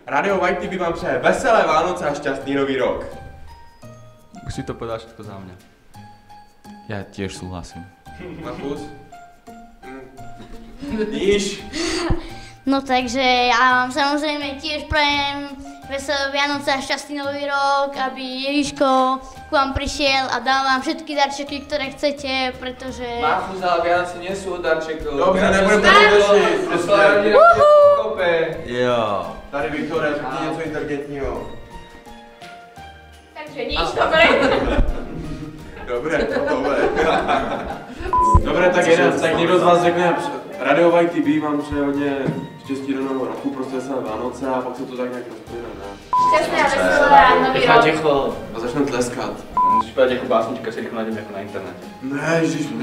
Radio YTV vám přeje veselé Vánoce a šťastný nový rok. Už si to povedal všetko za mňa. Ja tiež súhlasím. Mafus? Níž? No takže já vám samozřejmě tiež prajem veselé Vianoce a šťastný nový rok, aby Ježíško k vám prišiel a dal vám všetky darčeky, ktoré chcete, pretože... Mafus, ale Vianoce nie sú od darčekov. Dobře, nebudem to řešit. Jo. Tady Viktoria, řekni něco inteligentního. Takže nič, dobre. Dobré. Dobré, tak někdo z vás řekne, Radio YTV vám přeje hodně štěstí do nového roku, prostě se Vánoce a pak se to tak nějak rozplyne, ne? Šťastné a veselé nový rok. Ticho. A začneme tleskat. Musíš povedať ako básnička, si rýchlo nájdem ako na internete. Ne,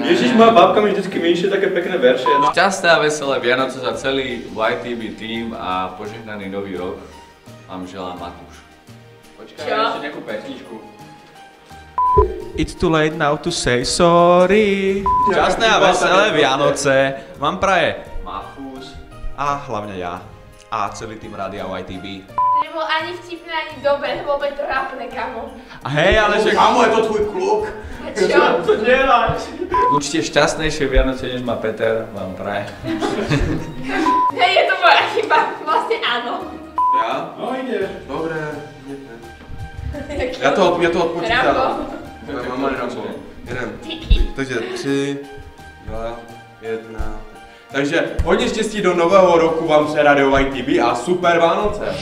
Ježiš, moja babka mi vždycky míše také pekné verše. Šťastné a veselé Vianoce za celý YTV tým a požehnaný nový rok vám želá Matúš. Počkaj, ešte nejakú pesničku. It's too late now to say sorry. Šťastné a veselé Vianoce vám praje Mafus a hlavne ja a celý tým Rádia YTV. To nebolo ani vtipné, ani dobre, to bolo úplne trápne, kamo. A hej, ale že... Kámo, je to tvůj kluk. A čo? To nedáš. Určite šťastnejšie Vianoce, než má Peter, vám praje. Hej, je to moja chyba, vlastne áno. Já? No ide. Dobré. Já to odpočítám. Rambo. Mama Rambo. Jedem. Díky. Takže 3, 2, 1. Takže hodně štěstí do nového roku vám přeje Radio YTV a super Vánoce.